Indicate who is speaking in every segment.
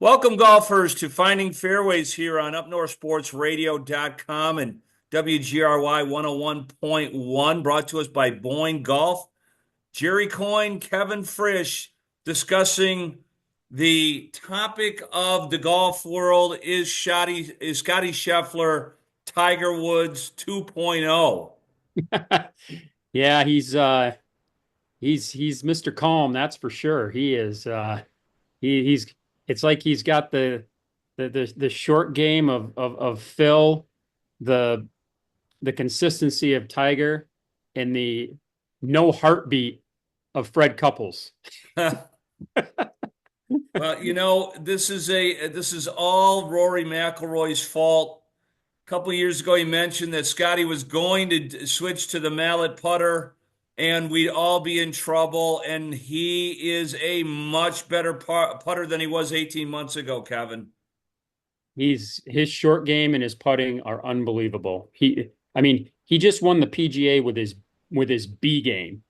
Speaker 1: Welcome, golfers, to Finding Fairways here on UpNorthSportsRadio.com and WGRY 101.1, brought to us by Boyne Golf. Jerry Coyne, Kevin Frisch, discussing the topic of the golf world is Scotty Scheffler, Tiger Woods 2.0.
Speaker 2: Yeah, he's Mr. Calm, that's for sure. He is he's it's like he's got the short game of Phil, the the consistency of Tiger, and the no heartbeat of Fred Couples.
Speaker 1: Well, this is all Rory McIlroy's fault. A couple years ago, he mentioned that Scotty was going to switch to the mallet putter and we'd all be in trouble. And he is a much better putter than he was 18 months ago, Kevin.
Speaker 2: His short game and his putting are unbelievable. He just won the PGA with his B game.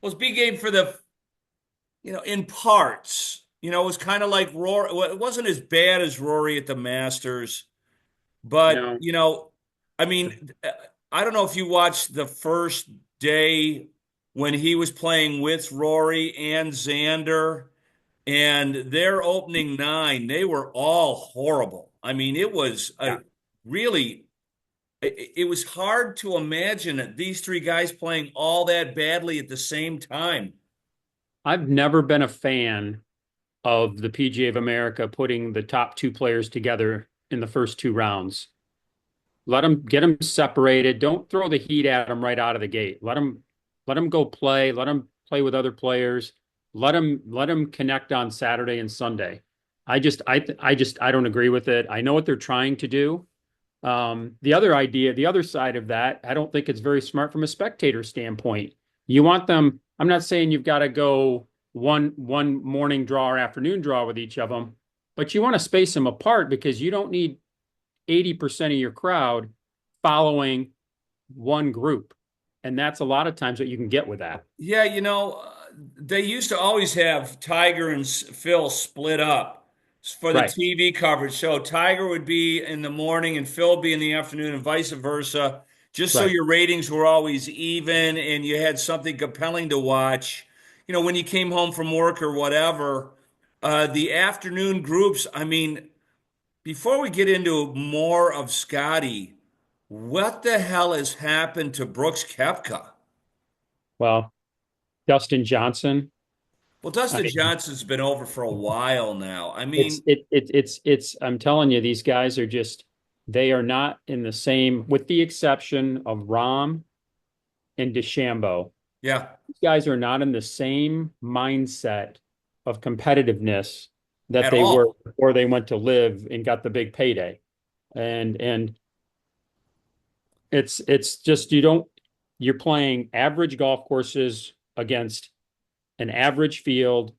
Speaker 1: Well, his B game for in parts, it was kind of like Rory. Well, it wasn't as bad as Rory at the Masters, but,
Speaker 2: No,
Speaker 1: I mean, I don't know if you watched the first day when he was playing with Rory and Xander and their opening nine, they were all horrible. I mean, it was
Speaker 2: yeah.
Speaker 1: a really, it was hard to imagine that these three guys playing all that badly at the same time.
Speaker 2: I've never been a fan of the PGA of America putting the top two players together in the first two rounds. Get them separated. Don't throw the heat at them right out of the gate. Let them go play. Let them play with other players. Let them connect on Saturday and Sunday. I don't agree with it. I know what they're trying to do. The other side of that, I don't think it's very smart from a spectator standpoint. You want them. I'm not saying you've got to go one morning draw or afternoon draw with each of them, but you want to space them apart because you don't need 80% of your crowd following one group. And that's a lot of times what you can get with that.
Speaker 1: Yeah, they used to always have Tiger and Phil split up for the
Speaker 2: Right.
Speaker 1: TV coverage. So Tiger would be in the morning and Phil would be in the afternoon and vice versa, just so
Speaker 2: Right.
Speaker 1: your ratings were always even and you had something compelling to watch. When you came home from work or whatever, the afternoon groups, I mean, before we get into more of Scotty, what the hell has happened to Brooks Koepka?
Speaker 2: Well, Dustin Johnson.
Speaker 1: Well,
Speaker 2: I
Speaker 1: Dustin
Speaker 2: mean,
Speaker 1: Johnson's been over for a while now. I mean,
Speaker 2: I'm telling you, these guys are just they are not in the same, with the exception of Rahm and DeChambeau.
Speaker 1: yeah,
Speaker 2: These guys are not in the same mindset of competitiveness that
Speaker 1: at
Speaker 2: they were
Speaker 1: all.
Speaker 2: before they went to live and got the big payday. And it's just you're playing average golf courses against an average field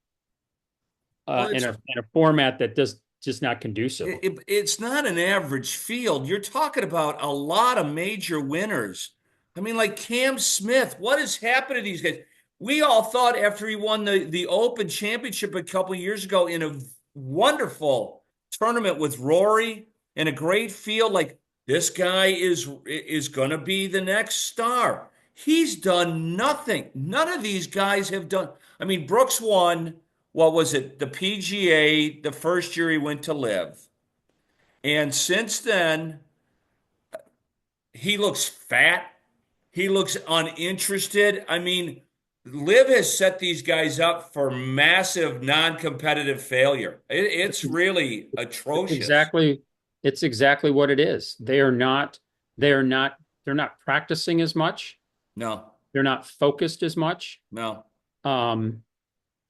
Speaker 1: Well,
Speaker 2: in a format that does just not conducive.
Speaker 1: it's not an average field. You're talking about a lot of major winners. I mean, like Cam Smith. What has happened to these guys? We all thought after he won the Open Championship a couple years ago in a wonderful tournament with Rory and a great field, like this guy is going to be the next star. He's done nothing. None of these guys have done. I mean, Brooks won, what was it, the PGA the first year he went to live. And since then, he looks fat. He looks uninterested. I mean, Liv has set these guys up for massive non-competitive failure. It's really atrocious.
Speaker 2: Exactly, it's exactly what it is. They are not, they're not practicing as much.
Speaker 1: No,
Speaker 2: They're not focused as much.
Speaker 1: no.
Speaker 2: Um,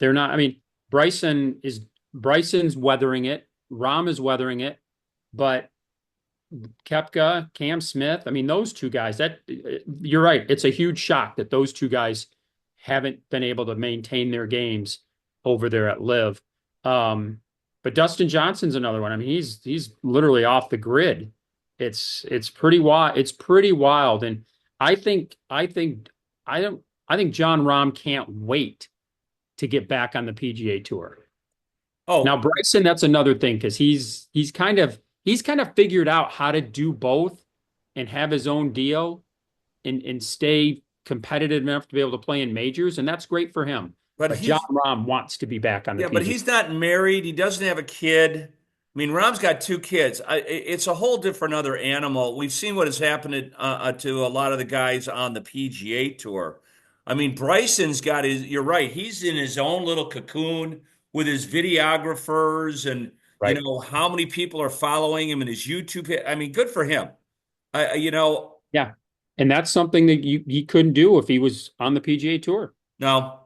Speaker 2: they're not, I mean, Bryson's weathering it. Rahm is weathering it, but Kepka, Cam Smith, I mean, those two guys, you're right. It's a huge shock that those two guys haven't been able to maintain their games over there at Live. But Dustin Johnson's another one. I mean, he's literally off the grid. It's pretty wild. It's pretty wild. And I think John Rahm can't wait to get back on the PGA Tour. Now
Speaker 1: Oh,
Speaker 2: Bryson, that's another thing because he's kind of figured out how to do both and have his own deal and stay competitive enough to be able to play in majors, and that's great for him.
Speaker 1: but
Speaker 2: But John
Speaker 1: he's
Speaker 2: Rahm wants to be back on the
Speaker 1: yeah, but
Speaker 2: PGA.
Speaker 1: he's not married. He doesn't have a kid. I mean, Rahm's got two kids. It's a whole different other animal. We've seen what has happened to a lot of the guys on the PGA Tour. I mean, Bryson's got his, you're right. He's in his own little cocoon with his videographers and,
Speaker 2: Right.
Speaker 1: how many people are following him in his YouTube. I mean, good for him. I, you know,
Speaker 2: Yeah. And that's something that he couldn't do if he was on the PGA Tour.
Speaker 1: no,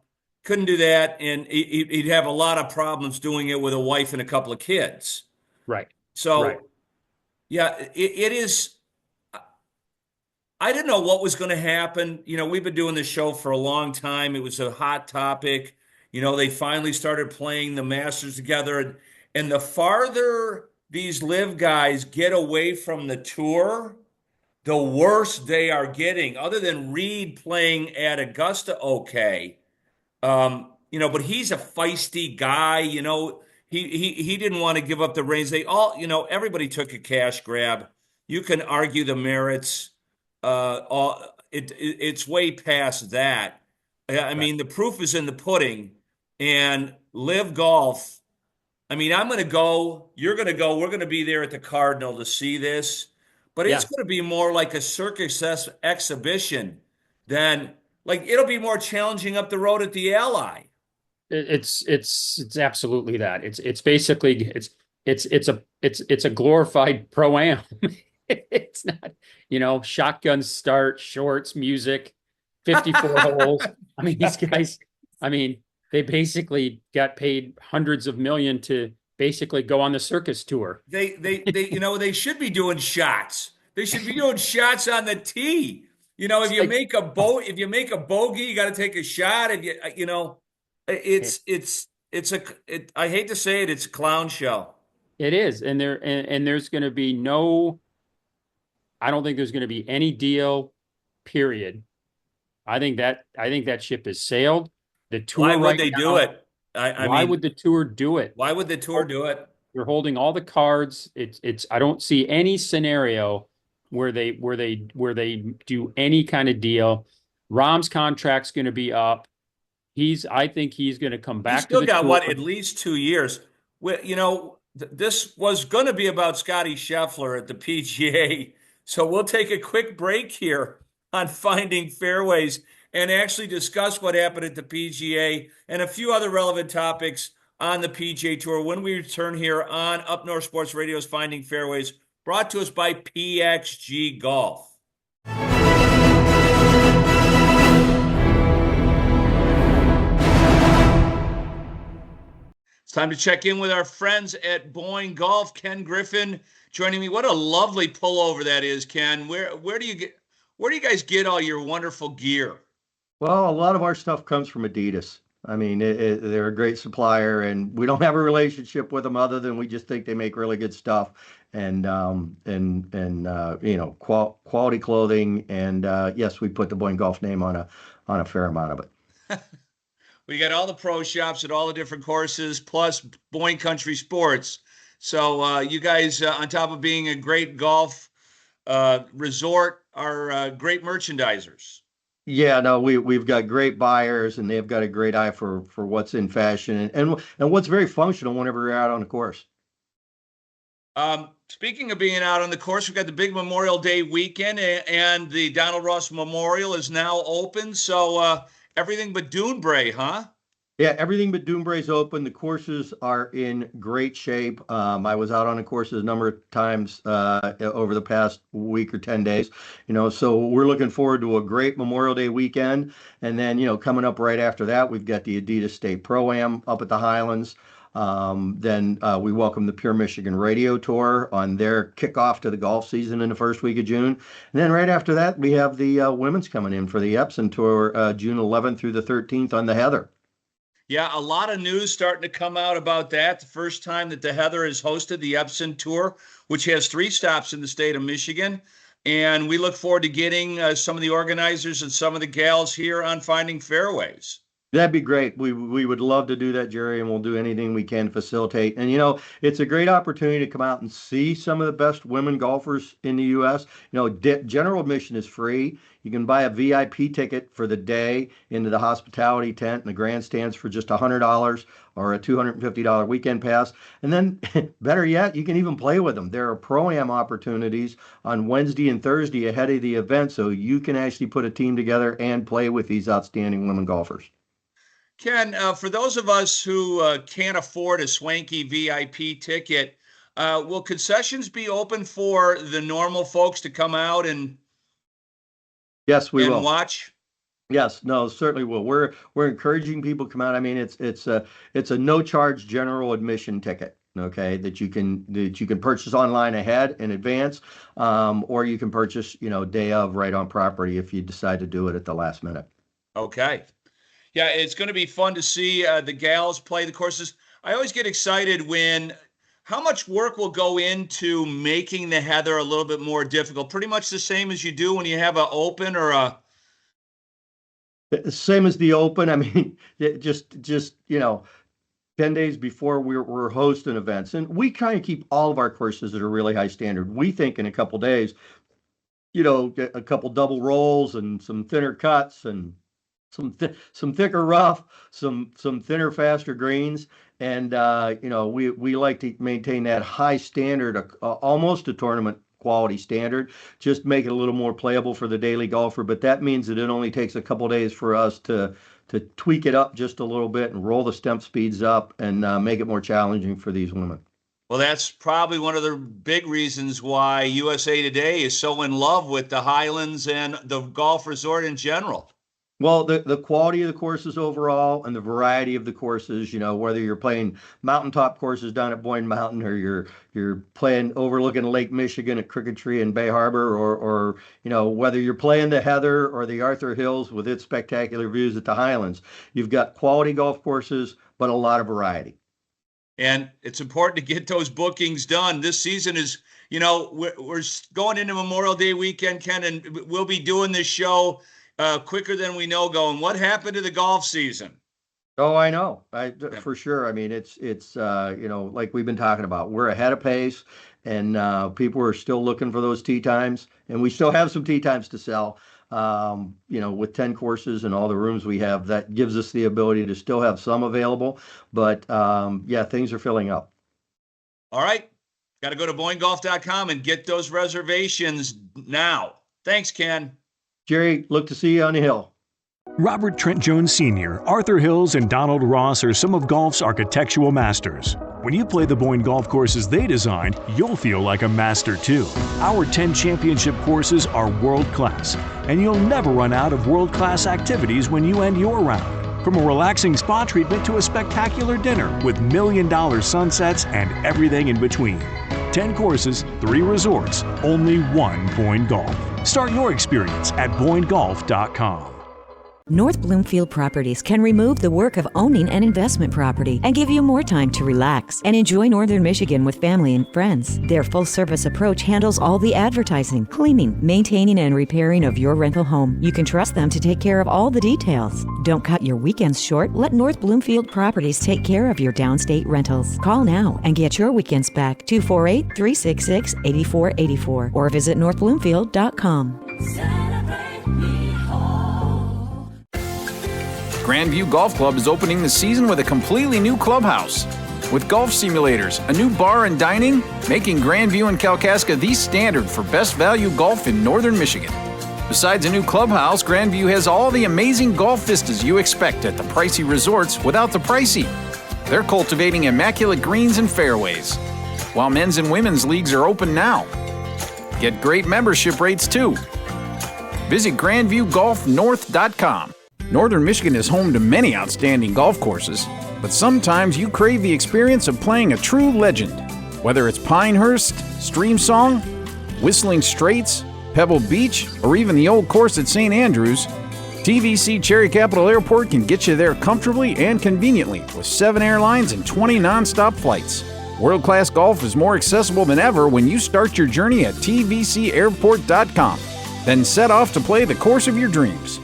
Speaker 1: couldn't do that. And he'd have a lot of problems doing it with a wife and a couple of kids.
Speaker 2: Right. Right.
Speaker 1: So, yeah, it is. I didn't know what was going to happen. We've been doing this show for a long time. It was a hot topic. They finally started playing the Masters together. And the farther these live guys get away from the tour, the worse they are getting, other than Reed playing at Augusta okay. But he's a feisty guy. He didn't want to give up the reins. They all, everybody took a cash grab. You can argue the merits. It's way past that. I
Speaker 2: Right.
Speaker 1: mean, the proof is in the pudding. And Live Golf. I mean, I'm going to go. You're going to go. We're going to be there at the Cardinal to see this. But it's
Speaker 2: Yeah.
Speaker 1: going to be more like a circus exhibition than like it'll be more challenging up the road at the Ally.
Speaker 2: It's absolutely that. It's basically it's a glorified pro-am. It's not, shotgun start, shorts, music, 54 holes. I mean, these guys, I mean, they basically got paid hundreds of million to basically go on the circus tour.
Speaker 1: They should be doing shots. They should be doing shots on the tee. If
Speaker 2: It's
Speaker 1: you
Speaker 2: like,
Speaker 1: make if you make a bogey, you got to take a shot. If I hate to say it, it's a clown show.
Speaker 2: it is, and there's going to be no. I don't think there's going to be any deal, period. I think that ship has sailed. The
Speaker 1: Why
Speaker 2: tour
Speaker 1: would
Speaker 2: right
Speaker 1: they do
Speaker 2: now,
Speaker 1: it? I
Speaker 2: why
Speaker 1: mean,
Speaker 2: would the tour do it?
Speaker 1: why would the tour do it?
Speaker 2: You're holding all the cards. I don't see any scenario where they do any kind of deal. Rahm's contract's going to be up. I think he's going to come
Speaker 1: He's
Speaker 2: back to
Speaker 1: still
Speaker 2: the
Speaker 1: got
Speaker 2: tour.
Speaker 1: what, at least 2 years. This was going to be about Scotty Scheffler at the PGA. So we'll take a quick break here on Finding Fairways and actually discuss what happened at the PGA and a few other relevant topics on the PGA Tour when we return here on Up North Sports Radio's Finding Fairways, brought to us by PXG Golf. It's time to check in with our friends at Boyne Golf. Ken Griffin joining me. What a lovely pullover that is, Ken. Where do you guys get all your wonderful gear?
Speaker 3: Well, a lot of our stuff comes from Adidas. I mean, they're a great supplier, and we don't have a relationship with them other than we just think they make really good stuff and quality clothing. And yes, we put the Boyne Golf name on a fair amount of it.
Speaker 1: We got all the pro shops at all the different courses, plus Boyne Country Sports. So you guys, on top of being a great golf resort, are great merchandisers.
Speaker 3: Yeah, no, we've got great buyers, and they've got a great eye for what's in fashion and what's very functional whenever you're out on the course.
Speaker 1: Speaking of being out on the course, we've got the big Memorial Day weekend, and the Donald Ross Memorial is now open. So everything but Dunebray, huh?
Speaker 3: Yeah, everything but Doombray's open. The courses are in great shape. I was out on the courses a number of times over the past week or 10 days. So we're looking forward to a great Memorial Day weekend. And then, coming up right after that, we've got the Adidas State Pro-Am up at the Highlands. Then we welcome the Pure Michigan Radio Tour on their kickoff to the golf season in the first week of June. And then right after that, we have the women's coming in for the Epson Tour June 11th through the 13th on the Heather.
Speaker 1: Yeah, a lot of news starting to come out about that. The first time that the Heather has hosted the Epson Tour, which has 3 stops in the state of Michigan. And we look forward to getting some of the organizers and some of the gals here on Finding Fairways.
Speaker 3: That'd be great. We would love to do that, Jerry, and we'll do anything we can to facilitate. And it's a great opportunity to come out and see some of the best women golfers in the U.S. General admission is free. You can buy a VIP ticket for the day into the hospitality tent and the grandstands for just $100 or a $250 weekend pass. And then, better yet, you can even play with them. There are pro-am opportunities on Wednesday and Thursday ahead of the event, so you can actually put a team together and play with these outstanding women golfers.
Speaker 1: Ken, for those of us who can't afford a swanky VIP ticket, will concessions be open for the normal folks to come out and
Speaker 3: Yes, we will
Speaker 1: watch?
Speaker 3: Yes, no, certainly will. We're encouraging people to come out. I mean, it's a no charge general admission ticket, okay, that you can purchase online ahead in advance, or you can purchase day of right on property if you decide to do it at the last minute.
Speaker 1: Okay. Yeah, it's going to be fun to see the gals play the courses. I always get excited when how much work will go into making the heather a little bit more difficult. Pretty much the same as you do when you have an open or a.
Speaker 3: Same as the open. I mean, just 10 days before we're hosting events, and we try and keep all of our courses at a really high standard. We think in a couple days, a couple double rolls and some thinner cuts and some thicker rough, some thinner, faster greens, and we like to maintain that high standard, almost a tournament quality standard. Just make it a little more playable for the daily golfer. But that means that it only takes a couple days for us to tweak it up just a little bit and roll the stemp speeds up and make it more challenging for these women.
Speaker 1: Well, that's probably one of the big reasons why USA Today is so in love with the Highlands and the golf resort in general.
Speaker 3: Well, the quality of the courses overall and the variety of the courses, whether you're playing mountaintop courses down at Boyne Mountain or you're playing overlooking Lake Michigan at Crooked Tree and Bay Harbor, or whether you're playing the Heather or the Arthur Hills with its spectacular views at the Highlands, you've got quality golf courses, but a lot of variety.
Speaker 1: And it's important to get those bookings done. This season is, we're going into Memorial Day weekend, Ken, and we'll be doing this show quicker than we know going. What happened to the golf season?
Speaker 3: Oh, I know. For sure. I mean, it's like we've been talking about, we're ahead of pace and people are still looking for those tee times, and we still have some tee times to sell. With 10 courses and all the rooms we have, that gives us the ability to still have some available, but things are filling up. All
Speaker 1: right. Got to go to BoyneGolf.com and get those reservations now. Thanks, Ken.
Speaker 3: Jerry, look to see you on the hill.
Speaker 4: Robert Trent Jones Sr., Arthur Hills, and Donald Ross are some of golf's architectural masters. When you play the Boyne golf courses they designed, you'll feel like a master too. Our 10 championship courses are world-class, and you'll never run out of world-class activities when you end your round. From a relaxing spa treatment to a spectacular dinner with million-dollar sunsets and everything in between. 10 courses, 3 resorts, only one Boyne Golf. Start your experience at BoyneGolf.com.
Speaker 5: North Bloomfield Properties can remove the work of owning an investment property and give you more time to relax and enjoy Northern Michigan with family and friends. Their full-service approach handles all the advertising, cleaning, maintaining, and repairing of your rental home. You can trust them to take care of all the details. Don't cut your weekends short. Let North Bloomfield Properties take care of your downstate rentals. Call now and get your weekends back. 248-366-8484 or visit northbloomfield.com.
Speaker 6: Grandview Golf Club is opening the season with a completely new clubhouse. With golf simulators, a new bar and dining, making Grandview and Kalkaska the standard for best value golf in northern Michigan. Besides a new clubhouse, Grandview has all the amazing golf vistas you expect at the pricey resorts without the pricey. They're cultivating immaculate greens and fairways, while men's and women's leagues are open now. Get great membership rates too. Visit GrandviewGolfNorth.com. Northern Michigan is home to many outstanding golf courses, but sometimes you crave the experience of playing a true legend. Whether it's Pinehurst, Stream Song, Whistling Straits, Pebble Beach, or even the old course at St. Andrews, TVC Cherry Capital Airport can get you there comfortably and conveniently with 7 airlines and 20 nonstop flights. World-class golf is more accessible than ever when you start your journey at tvcairport.com. Then set off to play the course of your dreams.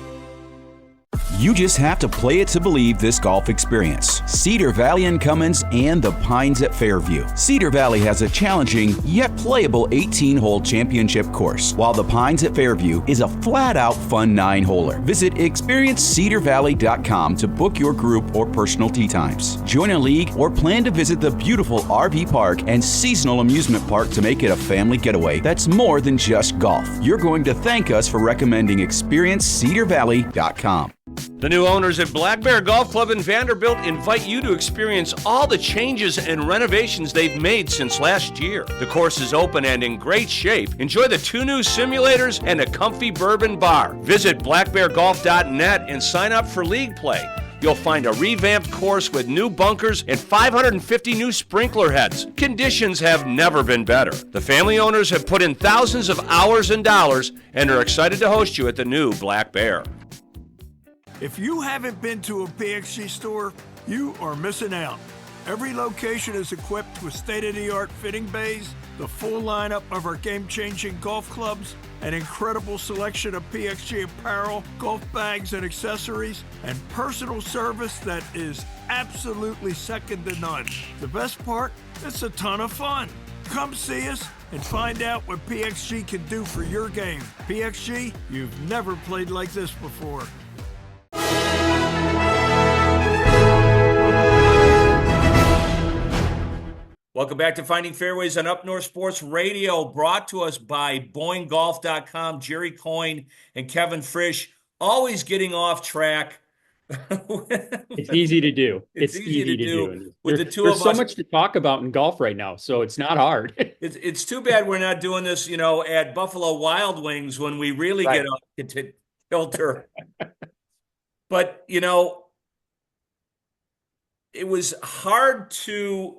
Speaker 7: You just have to play it to believe this golf experience. Cedar Valley in Cummins and the Pines at Fairview. Cedar Valley has a challenging yet playable 18-hole championship course, while the Pines at Fairview is a flat-out fun 9-holer. Visit experiencecedarvalley.com to book your group or personal tee times. Join a league or plan to visit the beautiful RV park and seasonal amusement park to make it a family getaway that's more than just golf. You're going to thank us for recommending experiencecedarvalley.com.
Speaker 1: The new owners at Black Bear Golf Club in Vanderbilt invite you to experience all the changes and renovations they've made since last year. The course is open and in great shape. Enjoy the 2 new simulators and a comfy bourbon bar. Visit blackbeargolf.net and sign up for league play. You'll find a revamped course with new bunkers and 550 new sprinkler heads. Conditions have never been better. The family owners have put in thousands of hours and dollars and are excited to host you at the new Black Bear.
Speaker 8: If you haven't been to a PXG store, you are missing out. Every location is equipped with state-of-the-art fitting bays, the full lineup of our game-changing golf clubs, an incredible selection of PXG apparel, golf bags and accessories, and personal service that is absolutely second to none. The best part? It's a ton of fun. Come see us and find out what PXG can do for your game. PXG, you've never played like this before.
Speaker 1: Welcome back to Finding Fairways on Up North Sports Radio, brought to us by BoyneGolf.com. Jerry Coyne and Kevin Frisch, always getting off track.
Speaker 2: It's easy to do. It's easy to do.
Speaker 1: With the two of us.
Speaker 2: There's so much to talk about in golf right now, so it's not hard.
Speaker 1: It's too bad we're not doing this, at Buffalo Wild Wings when we really get off into kilter. But, it was hard to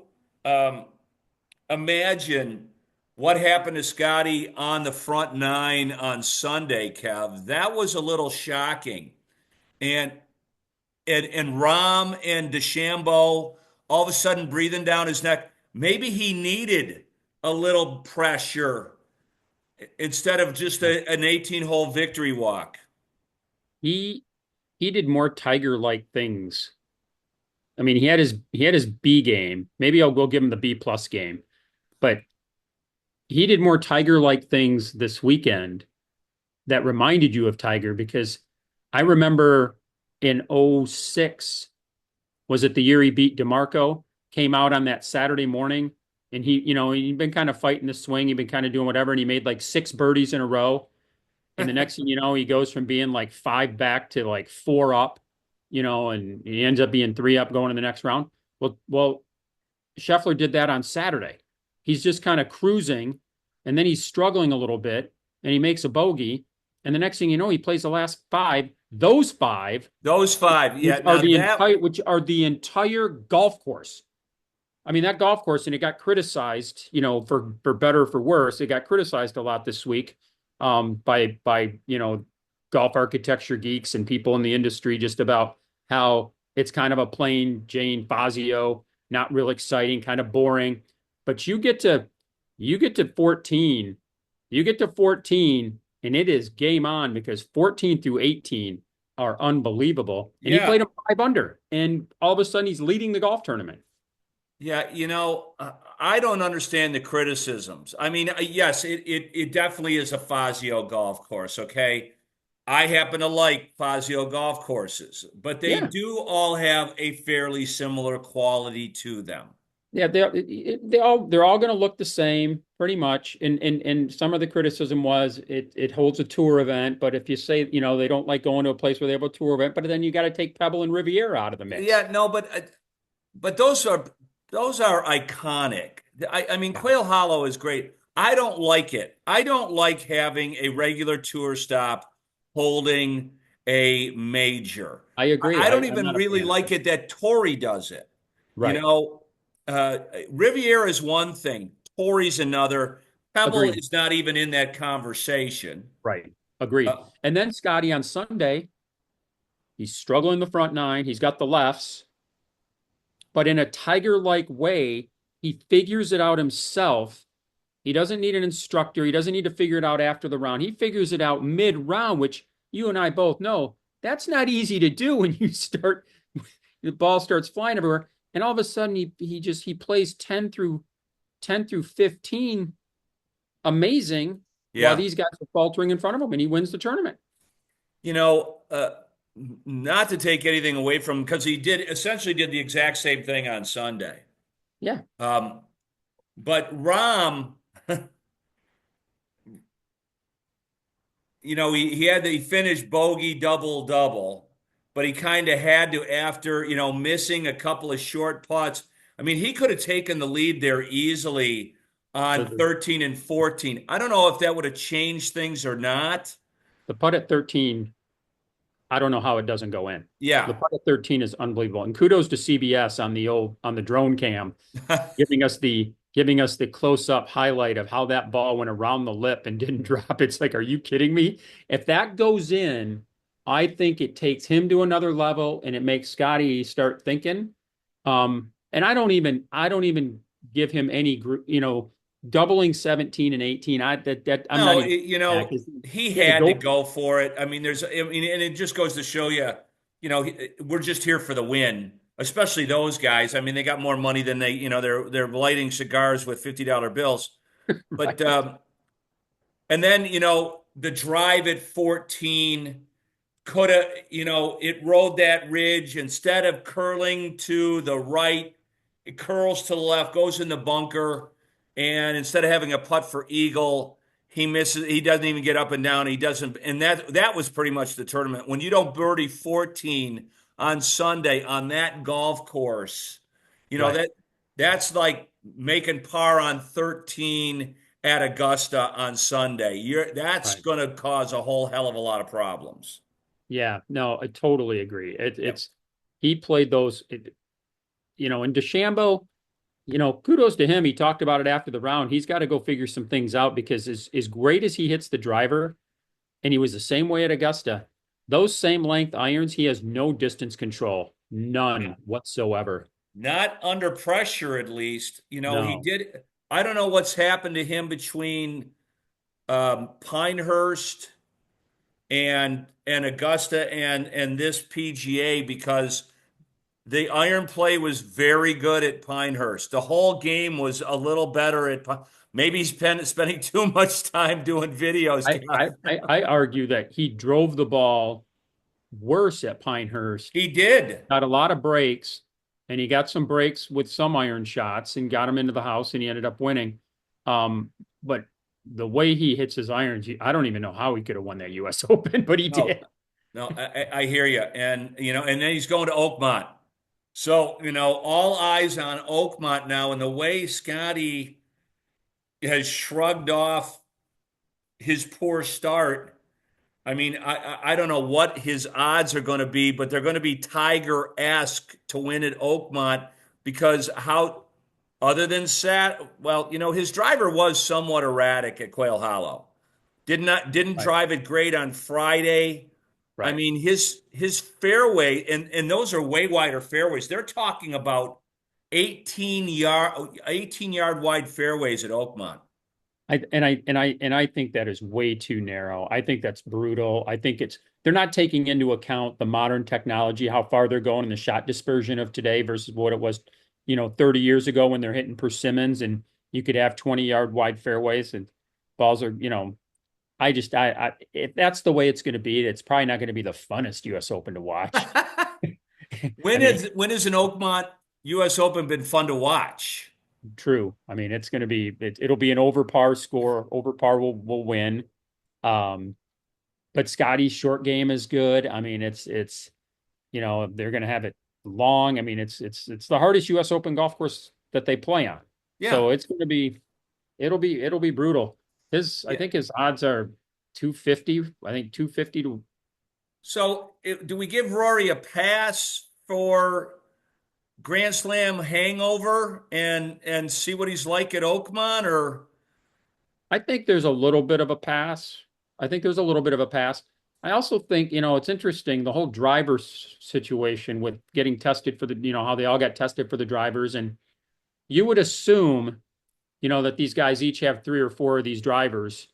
Speaker 1: imagine what happened to Scotty on the front 9 on Sunday, Kev. That was a little shocking. And Rahm and DeChambeau all of a sudden breathing down his neck. Maybe he needed a little pressure instead of just an 18-hole victory walk.
Speaker 2: He did more Tiger-like things. I mean, he had his B game. Maybe I'll go give him the B+ game. But he did more Tiger-like things this weekend that reminded you of Tiger, because I remember in 2006, was it the year he beat DeMarco, came out on that Saturday morning, and he'd been kind of fighting the swing, he'd been kind of doing whatever, and he made like 6 birdies in a row. And the next thing you know, he goes from being like 5 back to like 4 up, and he ends up being 3 up going to the next round. Well, Scheffler did that on Saturday. He's just kind of cruising, and then he's struggling a little bit, and he makes a bogey. And the next thing you know, he plays the last 5. Those 5,
Speaker 1: yeah,
Speaker 2: which are the entire golf course. I mean, that golf course, and it got criticized, for better or for worse. It got criticized a lot this week by golf architecture geeks and people in the industry, just about how it's kind of a plain Jane Fazio, not real exciting, kind of boring. But you get to 14, and it is game on, because 14 through 18 are unbelievable. And he played a 5 under, and all of a sudden he's leading the golf tournament.
Speaker 1: Yeah, I don't understand the criticisms. I mean, yes, it definitely is a Fazio golf course, okay? I happen to like Fazio golf courses, but they do all have a fairly similar quality to them.
Speaker 2: Yeah, they're all going to look the same pretty much. And some of the criticism was it holds a tour event, but if you say they don't like going to a place where they have a tour event, but then you got to take Pebble and Riviera out of the mix.
Speaker 1: Yeah, no, but those are iconic. I mean, Quail Hollow is great. I don't like it. I don't like having a regular tour stop holding a major.
Speaker 2: I agree.
Speaker 1: I don't even really like it that Torrey does it.
Speaker 2: Right.
Speaker 1: Riviera is one thing. Torrey's another. Pebble
Speaker 2: Agreed.
Speaker 1: is not even in that conversation.
Speaker 2: Right. Agreed. And then Scotty on Sunday, he's struggling the front 9. He's got the lefts. But in a Tiger-like way, he figures it out himself. He doesn't need an instructor. He doesn't need to figure it out after the round. He figures it out mid-round, which you and I both know That's not easy to do when you start, the ball starts flying everywhere. And all of a sudden he plays 10 through 15 amazing while
Speaker 1: Yeah.
Speaker 2: these guys are faltering in front of him, and he wins the tournament.
Speaker 1: You know, not to take anything away from him, because he essentially did the exact same thing on Sunday.
Speaker 2: Yeah.
Speaker 1: But Rahm, he finished bogey double, but he kind of had to after, missing a couple of short putts. I mean, he could have taken the lead there easily on 13 and 14. I don't know if that would have changed things or not.
Speaker 2: The putt at 13, I don't know how it doesn't go in.
Speaker 1: Yeah.
Speaker 2: The putt at 13 is unbelievable. And kudos to CBS on the drone cam, giving us the close-up highlight of how that ball went around the lip and didn't drop. It's like, are you kidding me? If that goes in, I think it takes him to another level and it makes Scotty start thinking. And I don't even give him any doubling 17 and 18. I'm not even,
Speaker 1: he had to go for it. I mean, and it just goes to show you, we're just here for the win, especially those guys. I mean, they got more money than they're lighting cigars with $50 bills. But, and then, the drive at 14 could have, it rode that ridge. Instead of curling to the right, it curls to the left, goes in the bunker. And instead of having a putt for eagle, he misses. He doesn't even get up and down. He doesn't. And that was pretty much the tournament. When you don't birdie 14 on Sunday on that golf course,
Speaker 2: Right.
Speaker 1: that's like making par on 13 at Augusta on Sunday. That's
Speaker 2: Right.
Speaker 1: going to cause a whole hell of a lot of problems.
Speaker 2: Yeah, no, I totally agree. He played those, and DeChambeau, kudos to him. He talked about it after the round. He's got to go figure some things out because as great as he hits the driver, and he was the same way at Augusta, those same length irons, he has no distance control, none whatsoever.
Speaker 1: Not under pressure, at least. He
Speaker 2: No.
Speaker 1: did. I don't know what's happened to him between Pinehurst and Augusta and this PGA, because the iron play was very good at Pinehurst. The whole game was a little better maybe he's spending too much time doing videos.
Speaker 2: I argue that he drove the ball worse at Pinehurst.
Speaker 1: He did.
Speaker 2: Got a lot of breaks, and he got some breaks with some iron shots and got him into the house, and he ended up winning. But the way he hits his irons, I don't even know how he could have won that U.S. Open, but he did.
Speaker 1: No, I hear you. And, and then he's going to Oakmont. So, all eyes on Oakmont now, and the way Scotty has shrugged off his poor start. I mean, I don't know what his odds are going to be, but they're going to be Tiger-esque to win at Oakmont, because other than his driver was somewhat erratic at Quail Hollow. Didn't drive it great on Friday.
Speaker 2: Right.
Speaker 1: I mean, his fairway, and those are way wider fairways. They're talking about 18-yard wide fairways at Oakmont.
Speaker 2: I think that is way too narrow. I think that's brutal. I think they're not taking into account the modern technology, how far they're going in the shot dispersion of today versus what it was, 30 years ago when they're hitting persimmons and you could have 20-yard wide fairways and balls are, if that's the way it's going to be, it's probably not going to be the funnest U.S. Open to watch.
Speaker 1: When has an Oakmont U.S. Open been fun to watch?
Speaker 2: True. I mean, it's going to be, it'll be an over par score. Over par will win. But Scotty's short game is good. I mean, it's they're going to have it long. I mean, it's the hardest U.S. Open golf course that they play on.
Speaker 1: Yeah.
Speaker 2: So it's going to be, it'll be brutal. I think his odds are 250. I think 250 to.
Speaker 1: So do we give Rory a pass for Grand Slam hangover and see what he's like at Oakmont, or?
Speaker 2: I think there's a little bit of a pass. I also think, it's interesting, the whole driver situation with getting tested for how they all got tested for the drivers. And you would assume, that these guys each have 3 or 4 of these drivers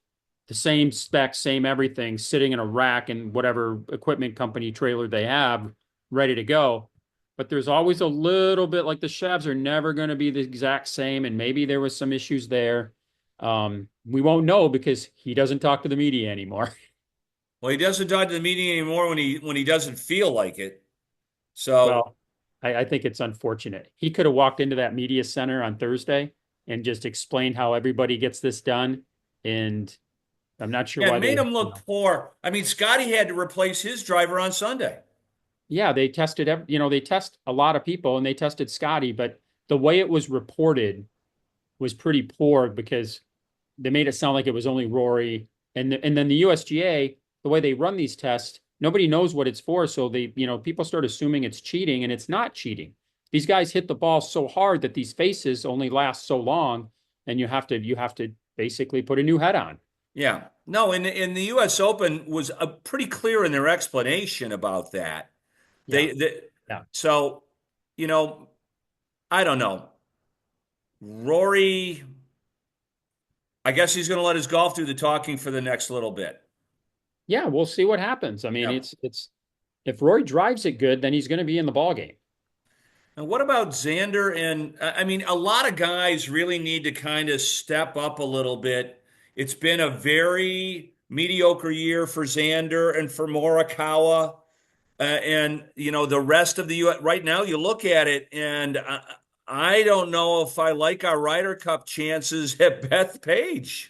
Speaker 2: the same specs, same everything, sitting in a rack in whatever equipment company trailer they have, ready to go. But there's always a little bit, like the shafts are never going to be the exact same, and maybe there was some issues there. We won't know because he doesn't talk to the media anymore.
Speaker 1: Well, he doesn't talk to the media anymore when he doesn't feel like it. So,
Speaker 2: well, I think it's unfortunate. He could have walked into that media center on Thursday and just explained how everybody gets this done, and I'm not sure why
Speaker 1: it made him look poor. I mean, Scotty had to replace his driver on Sunday.
Speaker 2: Yeah, they tested, they test a lot of people, and they tested Scotty, but the way it was reported was pretty poor because they made it sound like it was only Rory. And then the USGA, the way they run these tests, nobody knows what it's for. So people start assuming it's cheating, and it's not cheating. These guys hit the ball so hard that these faces only last so long, and you have to basically put a new head on.
Speaker 1: Yeah. No, in the US Open was pretty clear in their explanation about that. So, I don't know. Rory, I guess he's going to let his golf do the talking for the next little bit.
Speaker 2: Yeah, we'll see what happens. I mean, it's if Rory drives it good, then he's going to be in the ball game.
Speaker 1: And what about Xander? And I mean, a lot of guys really need to kind of step up a little bit. It's been a very mediocre year for Xander and for Morikawa. And, the rest of the U.S. right now, you look at it, and I don't know if I like our Ryder Cup chances at Bethpage.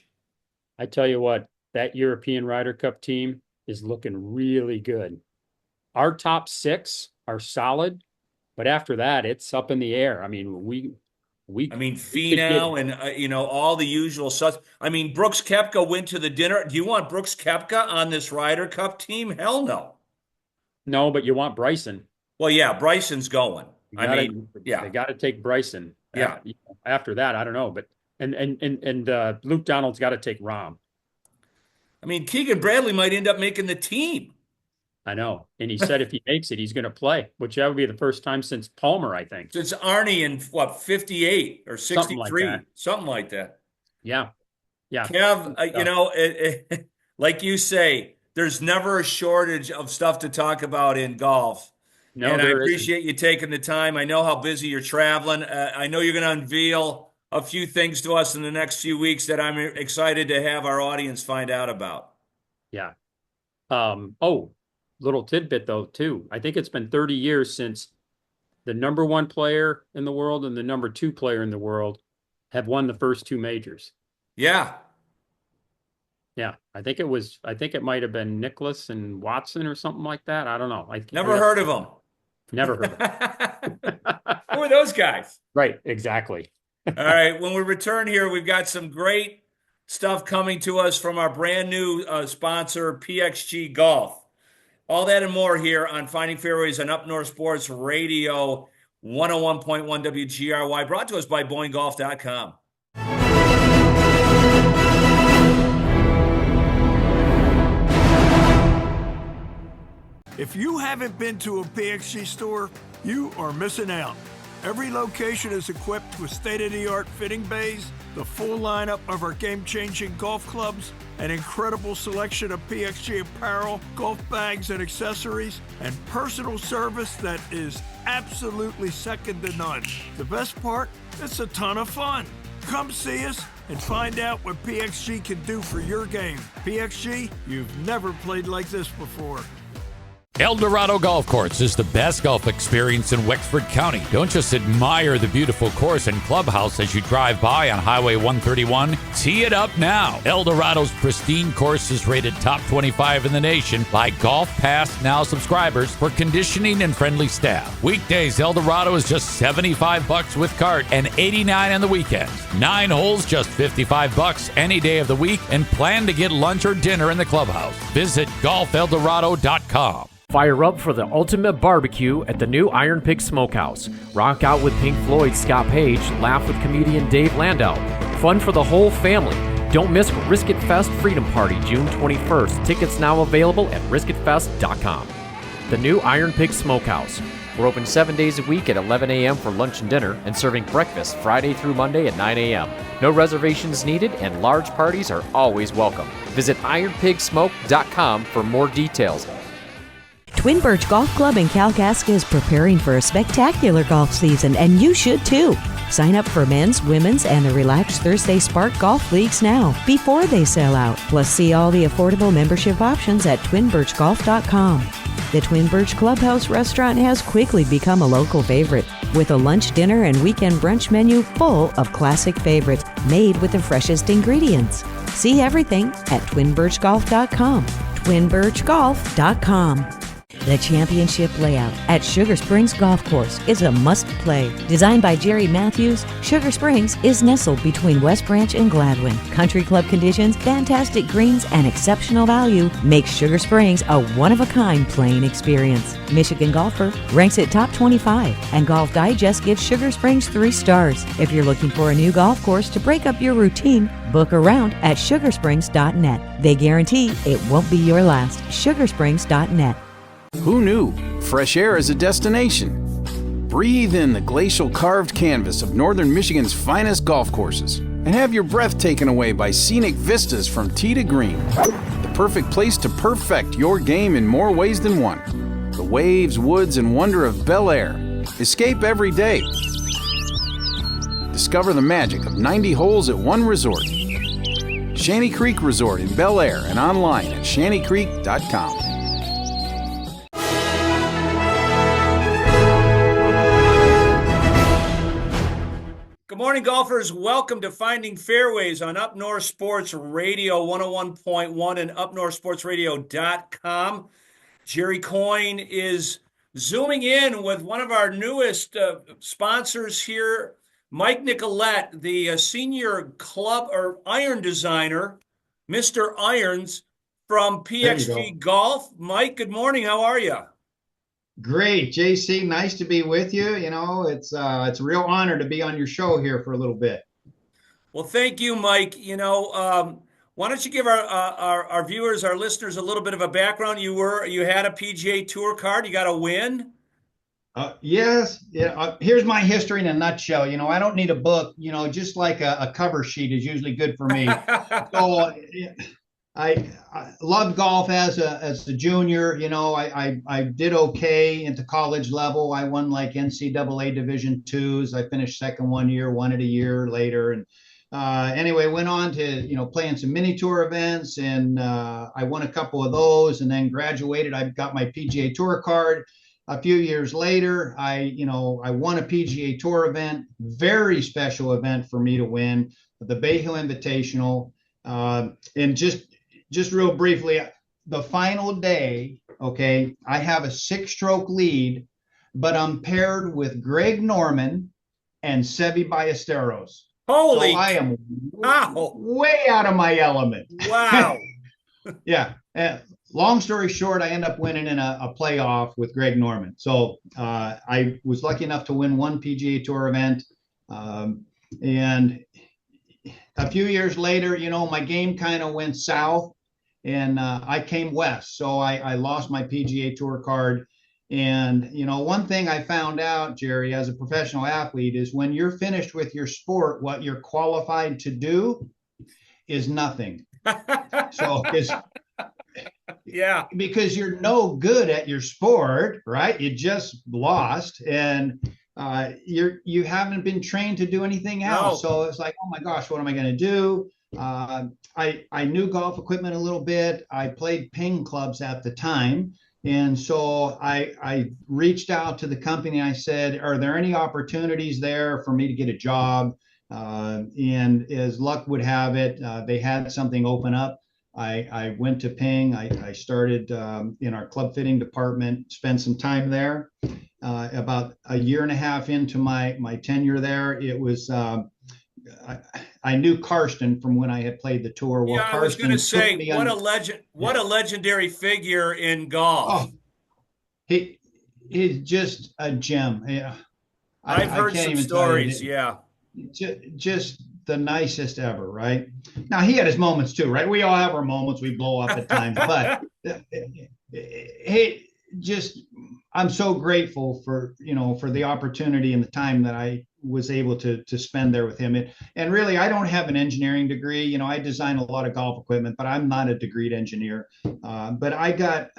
Speaker 2: I tell you what, that European Ryder Cup team is looking really good. Our top 6 are solid, but after that, it's up in the air. I mean,
Speaker 1: Finau and, all the usual such. I mean, Brooks Koepka went to the dinner. Do you want Brooks Koepka on this Ryder Cup team? Hell no.
Speaker 2: No, but you want Bryson.
Speaker 1: Well, yeah, Bryson's going.
Speaker 2: They got to take Bryson.
Speaker 1: Yeah.
Speaker 2: After that, I don't know, but and Luke Donald's got to take Rahm.
Speaker 1: I mean, Keegan Bradley might end up making the team.
Speaker 2: I know, and he said if he makes it, he's going to play, which that would be the first time since Palmer, I think.
Speaker 1: Since Arnie in 58 or 63, something like that.
Speaker 2: Yeah.
Speaker 1: Kev, like you say, there's never a shortage of stuff to talk about in golf.
Speaker 2: No,
Speaker 1: and I appreciate you taking the time. I know how busy you're traveling. I know you're going to unveil a few things to us in the next few weeks that I'm excited to have our audience find out about.
Speaker 2: Yeah. Little tidbit, though, too. I think it's been 30 years since the number 1 player in the world and the number 2 player in the world have won the first 2 majors.
Speaker 1: Yeah.
Speaker 2: Yeah, I think it might have been Nicklaus and Watson or something like that. I don't know.
Speaker 1: Never heard of them.
Speaker 2: Never heard of them.
Speaker 1: Who are those guys?
Speaker 2: Right, exactly.
Speaker 1: All right, when we return here, we've got some great stuff coming to us from our brand new sponsor, PXG Golf. All that and more here on Finding Fairways on Up North Sports Radio 101.1 WGRY, brought to us by BoyneGolf.com.
Speaker 8: If you haven't been to a PXG store, you are missing out. Every location is equipped with state-of-the-art fitting bays, the full lineup of our game-changing golf clubs, an incredible selection of PXG apparel, golf bags and accessories, and personal service that is absolutely second to none. The best part? It's a ton of fun. Come see us and find out what PXG can do for your game. PXG, you've never played like this before.
Speaker 9: El Dorado Golf Course is the best golf experience in Wexford County. Don't just admire the beautiful course and clubhouse as you drive by on Highway 131. Tee it up now. El Dorado's pristine course is rated top 25 in the nation by Golf Pass Now subscribers for conditioning and friendly staff. Weekdays, El Dorado is just $75 with cart and $89 on the weekends. 9 holes, just $55 any day of the week, and plan to get lunch or dinner in the clubhouse. Visit golfeldorado.com.
Speaker 10: Fire up for the ultimate barbecue at the new Iron Pig Smokehouse. Rock out with Pink Floyd's Scott Page, laugh with comedian Dave Landau. Fun for the whole family. Don't miss Risk It Fest Freedom Party, June 21st. Tickets now available at riskitfest.com. The new Iron Pig Smokehouse. We're open 7 days a week at 11 a.m. for lunch and dinner and serving breakfast Friday through Monday at 9 a.m. No reservations needed and large parties are always welcome. Visit ironpigsmoke.com for more details.
Speaker 5: Twin Birch Golf Club in Kalkaska is preparing for a spectacular golf season, and you should too. Sign up for men's, women's, and the Relaxed Thursday Spark Golf Leagues now, before they sell out. Plus, see all the affordable membership options at twinbirchgolf.com. The Twin Birch Clubhouse restaurant has quickly become a local favorite, with a lunch, dinner, and weekend brunch menu full of classic favorites made with the freshest ingredients. See everything at twinbirchgolf.com. twinbirchgolf.com. The championship layout at Sugar Springs Golf Course is a must-play. Designed by Jerry Matthews, Sugar Springs is nestled between West Branch and Gladwin. Country club conditions, fantastic greens, and exceptional value make Sugar Springs a one-of-a-kind playing experience. Michigan Golfer ranks it top 25, and Golf Digest gives Sugar Springs 3 stars. If you're looking for a new golf course to break up your routine, book around at sugarsprings.net. They guarantee it won't be your last. sugarsprings.net.
Speaker 6: Who knew? Fresh air is a destination. Breathe in the glacial carved canvas of northern Michigan's finest golf courses and have your breath taken away by scenic vistas from tee to green. The perfect place to perfect your game in more ways than one. The waves, woods, and wonder of Bel Air. Escape every day. Discover the magic of 90 holes at one resort. Shanty Creek Resort in Bel Air and online at shantycreek.com.
Speaker 1: Good morning, golfers. Welcome to Finding Fairways on Up North Sports Radio 101.1 and upnorthsportsradio.com. Jerry Coyne is zooming in with one of our newest sponsors here, Mike Nicolette, the senior club or iron designer, Mr. Irons from PXG Golf. Mike, good morning. How are you?
Speaker 11: Great, JC. Nice to be with you. You know, it's a real honor to be on your show here for a little bit.
Speaker 1: Well, thank you, Mike. You know, why don't you give our viewers, our listeners, a little bit of a background? You had a PGA Tour card. You got a win.
Speaker 11: Yes. Yeah. Here's my history in a nutshell. You know, I don't need a book. You know, just like a cover sheet is usually good for me. So I loved golf as a junior. You know, I did okay into college level. I won like NCAA Division IIs. I finished second one year, won it a year later, and anyway, went on to play in some mini tour events, and I won a couple of those, and then graduated. I got my PGA Tour card. A few years later, I won a PGA Tour event, very special event for me to win, the Bay Hill Invitational, and just real briefly, the final day, okay, I have a 6-stroke lead, but I'm paired with Greg Norman and Seve Ballesteros.
Speaker 1: Holy!
Speaker 11: So I am way out of my element.
Speaker 1: Wow.
Speaker 11: Yeah. Long story short, I end up winning in a playoff with Greg Norman. So I was lucky enough to win one PGA Tour event. And a few years later, my game kind of went south. And I came west, so I lost my PGA Tour card. And, one thing I found out, Jerry, as a professional athlete is when you're finished with your sport, what you're qualified to do is nothing. So
Speaker 1: yeah,
Speaker 11: because you're no good at your sport, right? You just lost, and you haven't been trained to do anything else. No. So it's like, oh my gosh, what am I going to do? I knew golf equipment a little bit. I played ping clubs at the time. And so I reached out to the company. I said, are there any opportunities there for me to get a job? And as luck would have it, they had something open up. I went to Ping. I started in our club fitting department, spent some time there. About a year and a half into my tenure there, it was I knew Karsten from when I had played the tour.
Speaker 1: Well, yeah, I was going to say, what a legendary figure in golf.
Speaker 11: Oh, he's just a gem. Yeah,
Speaker 1: I've heard some stories. Yeah,
Speaker 11: just the nicest ever. Right now, he had his moments too. Right, we all have our moments. We blow up at times, but hey, just I'm so grateful for, for the opportunity and the time that I was able to spend there with him. And really, I don't have an engineering degree. I design a lot of golf equipment, but I'm not a degreed engineer. But I got,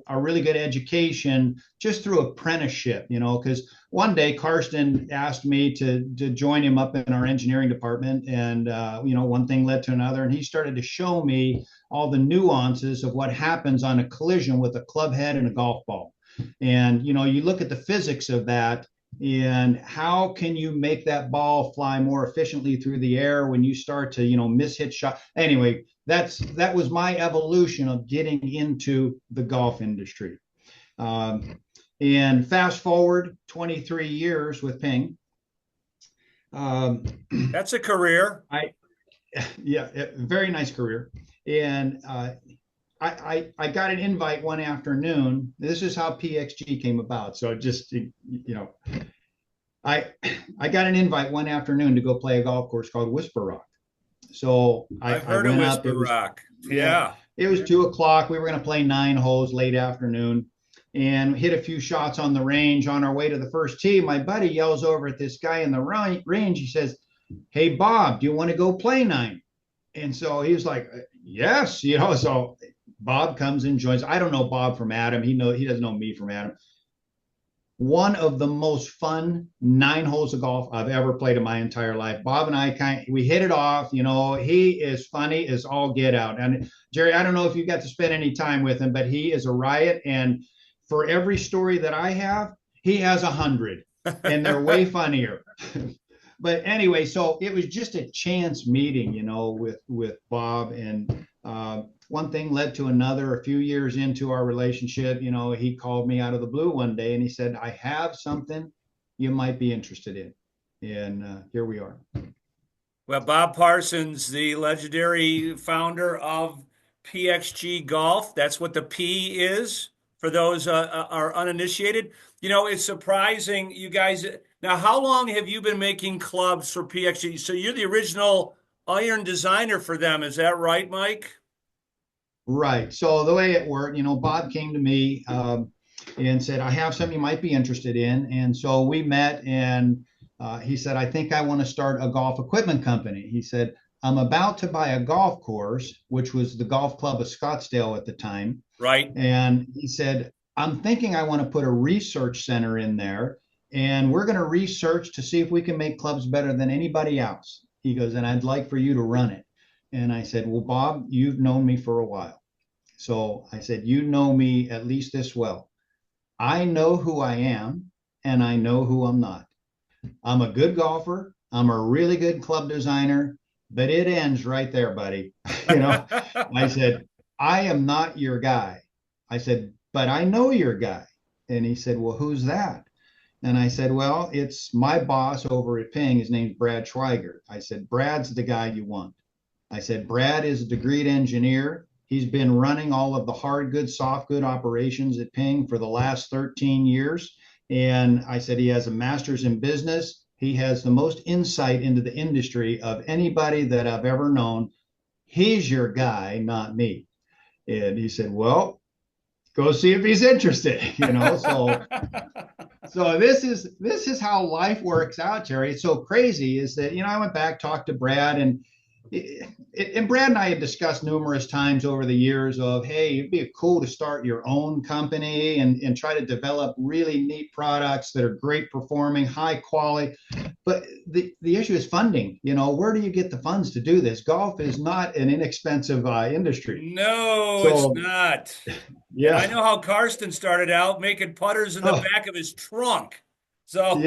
Speaker 11: a really good education just through apprenticeship, because one day Karsten asked me to join him up in our engineering department. And, one thing led to another. And he started to show me all the nuances of what happens on a collision with a club head and a golf ball. And, you look at the physics of that, and how can you make that ball fly more efficiently through the air when you start to, miss hit shot. Anyway, that was my evolution of getting into the golf industry. And fast forward 23 years with Ping.
Speaker 1: That's a career.
Speaker 11: Very nice career. And I got an invite one afternoon. This is how PXG came about. So just, I got an invite one afternoon to go play a golf course called Whisper Rock. So
Speaker 1: I've heard of Whisper Rock. Yeah.
Speaker 11: It was 2:00. We were going to play 9 holes late afternoon and hit a few shots on the range. On our way to the first tee, my buddy yells over at this guy in the range. He says, "Hey, Bob, do you want to go play 9?" And so he was like, "Yes." So Bob comes and joins. I don't know Bob from Adam. He doesn't know me from Adam. One of the most fun 9 holes of golf I've ever played in my entire life. Bob and I we hit it off. He is funny as all get out. And Jerry, I don't know if you got to spend any time with him, but he is a riot. And for every story that I have, he has 100, and they're way funnier. But anyway, so it was just a chance meeting, with Bob, and one thing led to another. A few years into our relationship, he called me out of the blue one day and he said, "I have something you might be interested in." And here we are.
Speaker 1: Well, Bob Parsons, the legendary founder of PXG Golf. That's what the P is for those are uninitiated. It's surprising, you guys. Now, how long have you been making clubs for PXG? So you're the original iron designer for them. Is that right, Mike?
Speaker 11: Right. So the way it worked, Bob came to me and said, "I have something you might be interested in." And so we met, and he said, "I think I want to start a golf equipment company." He said, "I'm about to buy a golf course," which was the Golf Club of Scottsdale at the time.
Speaker 1: Right.
Speaker 11: And he said, "I'm thinking I want to put a research center in there, and we're going to research to see if we can make clubs better than anybody else." He goes, "And I'd like for you to run it." And I said, "Well, Bob, you've known me for a while." So I said, "You know me at least this well. I know who I am, and I know who I'm not. I'm a good golfer. I'm a really good club designer, but it ends right there, buddy." I said, "I am not your guy." I said, "But I know your guy." And he said, "Well, who's that?" And I said, "Well, it's my boss over at Ping. His name's Brad Schweiger." I said, "Brad's the guy you want." I said, "Brad is a degreed engineer. He's been running all of the hard good, soft good operations at Ping for the last 13 years. And I said, he has a master's in business. He has the most insight into the industry of anybody that I've ever known. He's your guy, not me." And he said, "Well, go see if he's interested." So this is how life works out, Jerry. It's so crazy is that, I went back, talked to Brad, and Brad and I had discussed numerous times over the years of, hey, it'd be cool to start your own company and try to develop really neat products that are great performing, high quality. But the issue is funding. Where do you get the funds to do this? Golf is not an inexpensive industry.
Speaker 1: No, it's not.
Speaker 11: Yeah.
Speaker 1: And I know how Karsten started out making putters in the back of his trunk. So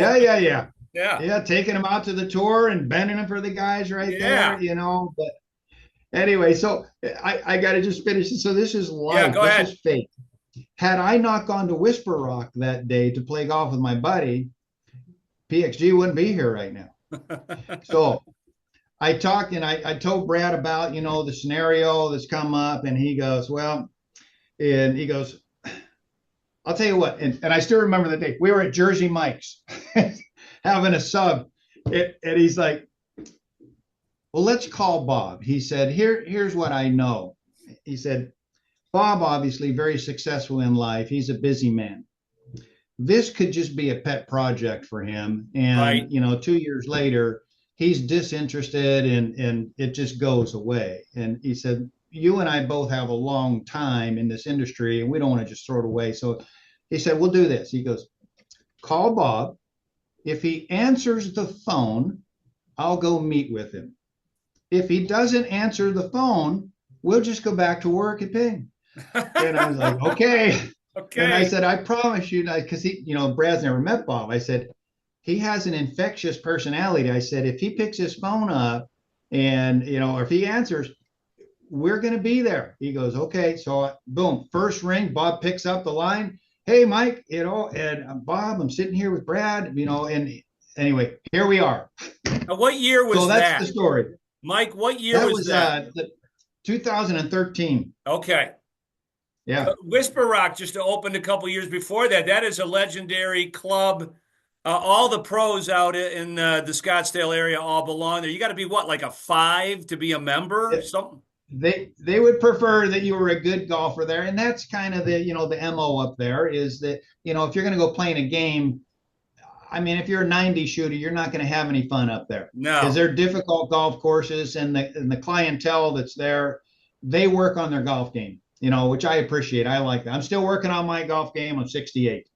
Speaker 11: Yeah, taking them out to the tour and bending them for the guys right there, But anyway, so I got to just finish it. So this is life.
Speaker 1: Yeah, go ahead.
Speaker 11: This is fate. Had I not gone to Whisper Rock that day to play golf with my buddy, PXG wouldn't be here right now. So I talked and I told Brad about, the scenario that's come up, and he goes, "Well," and he goes, "I'll tell you what." And I still remember the day. We were at Jersey Mike's having a sub. And he's like, "Well, let's call Bob." He said, here's what I know. He said, "Bob, obviously very successful in life. He's a busy man. this could just be a pet project for him. And,
Speaker 1: Right.
Speaker 11: 2 years later, he's disinterested and it just goes away. And he said, you and I both have a long time in this industry and we don't want to just throw it away. So he said, we'll do this. He goes, call Bob. If he answers the phone, I'll go meet with him. If he doesn't answer the phone, we'll just go back to work at Ping. And I was like, okay.
Speaker 1: Okay.
Speaker 11: And I said, I promise you, because Brad's never met Bob. I said, he has an infectious personality. I said, if he picks his phone up and, or if he answers, we're going to be there. He goes, okay. So boom, first ring, Bob picks up the line. Hey, Mike, and Bob, I'm sitting here with Brad, and anyway, here we are.
Speaker 1: Now, what year was that?
Speaker 11: So that's the story.
Speaker 1: Mike, what year was that?
Speaker 11: 2013.
Speaker 1: Okay.
Speaker 11: Yeah.
Speaker 1: Whisper Rock just opened a couple years before that. That is a legendary club. All the pros out in the Scottsdale area all belong there. You got to be like a 5 to be a member or something?
Speaker 11: They would prefer that you were a good golfer there. And that's kind of the MO up there is that, if you're going to go play in a game, I mean, if you're a 90 shooter, you're not going to have any fun up there.
Speaker 1: No.
Speaker 11: Because they're difficult golf courses and the clientele that's there, they work on their golf game, which I appreciate. I like that. I'm still working on my golf game. I'm 68.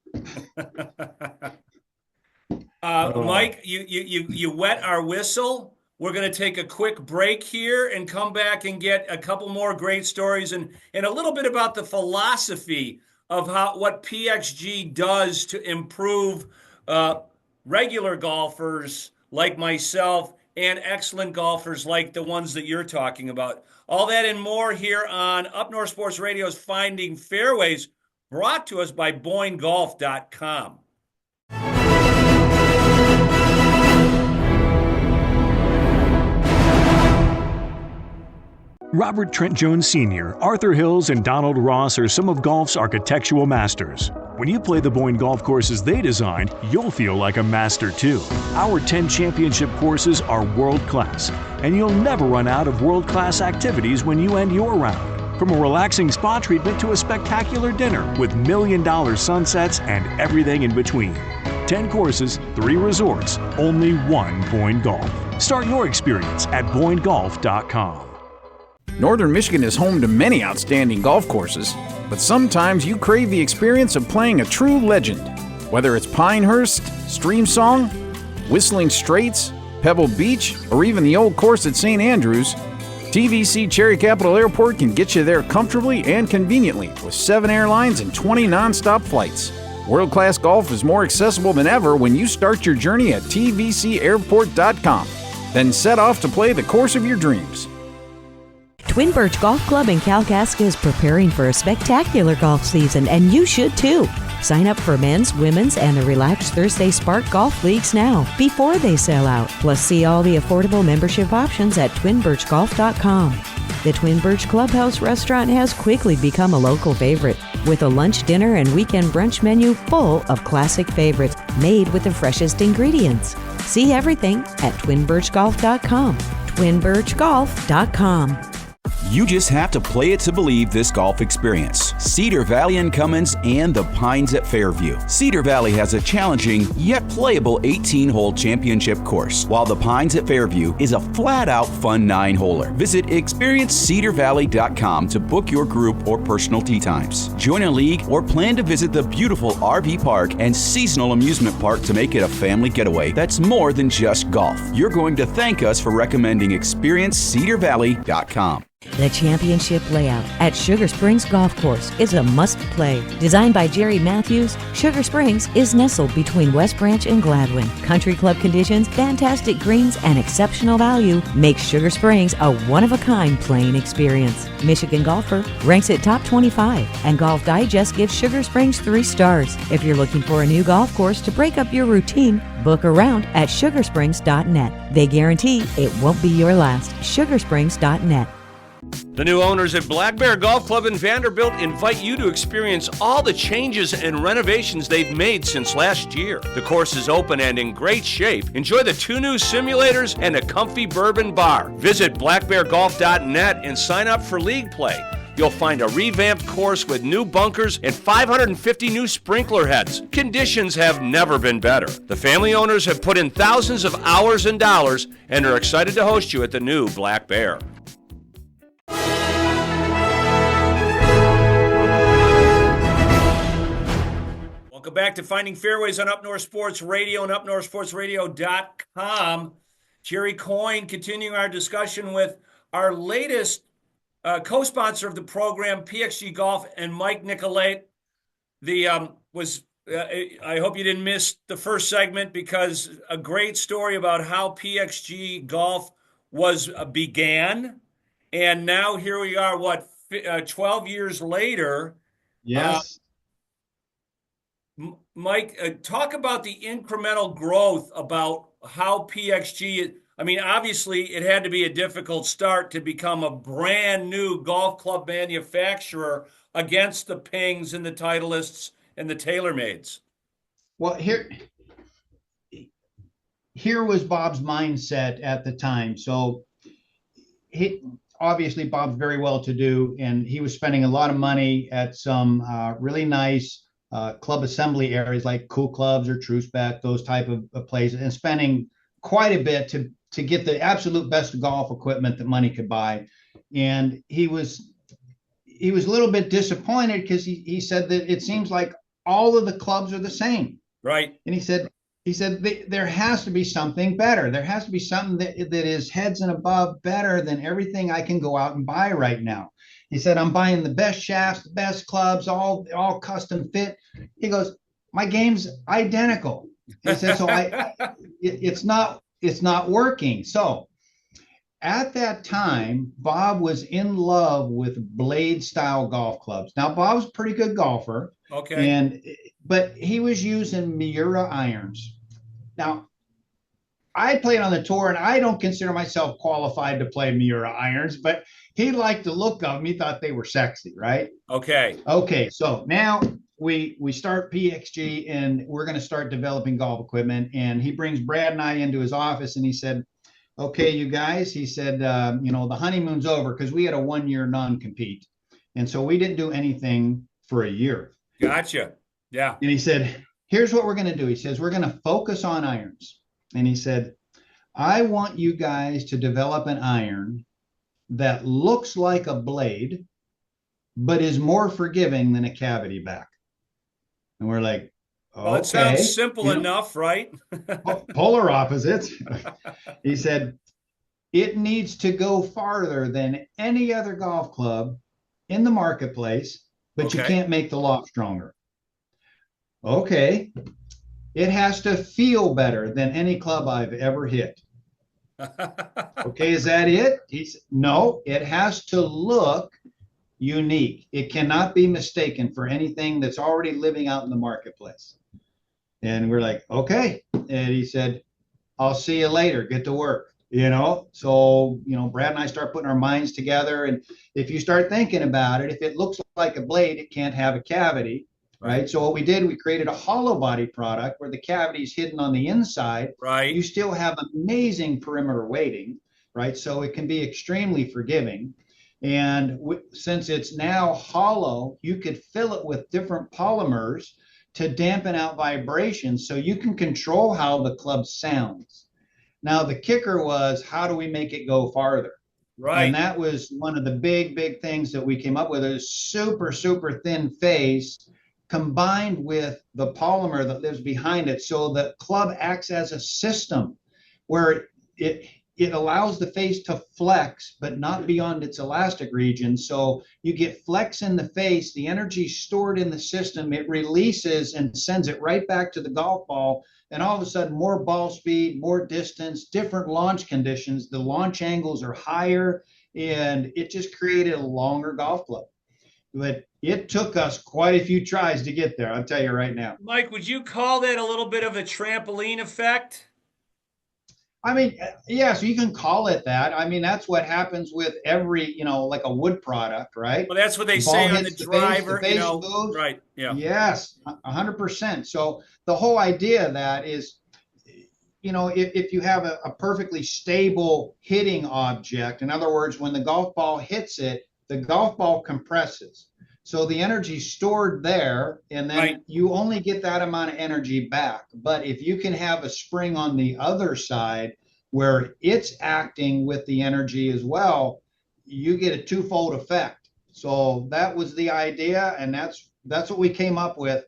Speaker 1: Mike, you wet our whistle. We're going to take a quick break here and come back and get a couple more great stories and a little bit about the philosophy of what PXG does to improve regular golfers like myself and excellent golfers like the ones that you're talking about. All that and more here on Up North Sports Radio's Finding Fairways, brought to us by BoyneGolf.com.
Speaker 4: Robert Trent Jones Sr., Arthur Hills, and Donald Ross are some of golf's architectural masters. When you play the Boyne golf courses they designed, you'll feel like a master too. Our 10 championship courses are world-class, and you'll never run out of world-class activities when you end your round. From a relaxing spa treatment to a spectacular dinner with million-dollar sunsets and everything in between. 10 courses, 3 resorts, only one Boyne Golf. Start your experience at BoyneGolf.com.
Speaker 6: Northern Michigan is home to many outstanding golf courses, but sometimes you crave the experience of playing a true legend. Whether it's Pinehurst, Stream Song, Whistling Straits, Pebble Beach, or even the old course at St. Andrews, TVC Cherry Capital Airport can get you there comfortably and conveniently with 7 airlines and 20 nonstop flights. World-class golf is more accessible than ever when you start your journey at tvcairport.com. Then set off to play the course of your dreams.
Speaker 5: Twin Birch Golf Club in Kalkaska is preparing for a spectacular golf season, and you should too. Sign up for men's, women's, and the Relaxed Thursday Spark Golf Leagues now, before they sell out. Plus, see all the affordable membership options at twinbirchgolf.com. The Twin Birch Clubhouse restaurant has quickly become a local favorite, with a lunch, dinner, and weekend brunch menu full of classic favorites made with the freshest ingredients. See everything at twinbirchgolf.com. twinbirchgolf.com.
Speaker 7: You just have to play it to believe this golf experience. Cedar Valley and Cummins and the Pines at Fairview. Cedar Valley has a challenging yet playable 18-hole championship course, while the Pines at Fairview is a flat-out fun 9-holer. Visit experiencecedarvalley.com to book your group or personal tee times. Join a league or plan to visit the beautiful RV park and seasonal amusement park to make it a family getaway that's more than just golf. You're going to thank us for recommending experiencecedarvalley.com.
Speaker 5: The championship layout at Sugar Springs Golf Course is a must-play. Designed by Jerry Matthews, Sugar Springs is nestled between West Branch and Gladwin. Country club conditions, fantastic greens, and exceptional value make Sugar Springs a one-of-a-kind playing experience. Michigan Golfer ranks it top 25, and Golf Digest gives Sugar Springs 3 stars. If you're looking for a new golf course to break up your routine, book around at sugarsprings.net. They guarantee it won't be your last. sugarsprings.net.
Speaker 1: The new owners at Black Bear Golf Club in Vanderbilt invite you to experience all the changes and renovations they've made since last year. The course is open and in great shape. Enjoy the 2 new simulators and a comfy bourbon bar. Visit blackbeargolf.net and sign up for league play.
Speaker 12: you'll find a revamped course with new bunkers and 550 new sprinkler heads. Conditions have never been better. The family owners have put in thousands of hours and dollars and are excited to host you at the new Black Bear.
Speaker 1: Welcome back to Finding Fairways on Up North Sports Radio and upnorthsportsradio.com. Jerry Coyne continuing our discussion with our latest co-sponsor of the program, PXG Golf, and Mike Nicolette. I hope you didn't miss the first segment because a great story about how PXG Golf began. And now here we are, 12 years later.
Speaker 11: Yes.
Speaker 1: Mike, talk about the incremental growth about how PXG, obviously it had to be a difficult start to become a brand new golf club manufacturer against the Pings and the Titleists and the TaylorMades.
Speaker 11: Well, here was Bob's mindset at the time. So obviously Bob's very well-to-do, and he was spending a lot of money at some really nice club assembly areas like Cool Clubs or True Spec, those type of places, and spending quite a bit to get the absolute best golf equipment that money could buy. And he was a little bit disappointed because he said that it seems like all of the clubs are the same.
Speaker 1: Right.
Speaker 11: And he said there has to be something better. There has to be something that is heads and above better than everything I can go out and buy right now. He said, I'm buying the best shafts, the best clubs, all custom fit. He goes, my game's identical. He said, so it's not working. So at that time, Bob was in love with blade style golf clubs. Now, Bob's a pretty good golfer.
Speaker 1: Okay.
Speaker 11: But he was using Miura irons. Now, I played on the tour, and I don't consider myself qualified to play Miura irons, but he liked the look of them. He thought they were sexy, right?
Speaker 1: Okay.
Speaker 11: Okay, so now we start PXG, and we're going to start developing golf equipment. And he brings Brad and I into his office, and he said, okay, you guys, he said, the honeymoon's over because we had a 1-year non-compete. And so we didn't do anything for a year.
Speaker 1: Gotcha. Yeah.
Speaker 11: And he said, here's what we're going to do. He says, we're going to focus on irons. And he said, I want you guys to develop an iron that looks like a blade, but is more forgiving than a cavity back. And we're like, okay.
Speaker 1: Well, it sounds simple enough, right?
Speaker 11: Polar opposites. He said, it needs to go farther than any other golf club in the marketplace, but you can't make the loft stronger. Okay. It has to feel better than any club I've ever hit. Okay, is that it? No, it has to look unique. It cannot be mistaken for anything that's already living out in the marketplace. And we're like, okay. And he said, I'll see you later. Get to work. So, Brad and I start putting our minds together. And if you start thinking about it, if it looks like a blade, it can't have a cavity. Right. So what we did, we created a hollow body product where the cavity is hidden on the inside.
Speaker 1: Right.
Speaker 11: You still have amazing perimeter weighting. Right. So it can be extremely forgiving. And since it's now hollow, you could fill it with different polymers to dampen out vibrations so you can control how the club sounds. Now, the kicker was, how do we make it go farther?
Speaker 1: Right.
Speaker 11: And that was one of the big things that we came up with. Is super, super thin face combined with the polymer that lives behind it. So the club acts as a system where it allows the face to flex, but not beyond its elastic region. So you get flex in the face, the energy stored in the system, it releases and sends it right back to the golf ball. And all of a sudden, more ball speed, more distance, different launch conditions. The launch angles are higher, and it just created a longer golf club. But it took us quite a few tries to get there, I'll tell you right now.
Speaker 1: Mike, would you call that a little bit of a trampoline effect?
Speaker 11: Yeah, so you can call it that. That's what happens with every, like a wood product, right?
Speaker 1: Well, that's what they say on the driver,
Speaker 11: moves.
Speaker 1: Right, yeah.
Speaker 11: Yes, 100%. So the whole idea of that is, if you have a perfectly stable hitting object, in other words, when the golf ball hits it, the golf ball compresses. So the energy stored there, and then you only get that amount of energy back. But if you can have a spring on the other side where it's acting with the energy as well, you get a twofold effect. So that was the idea, and that's what we came up with.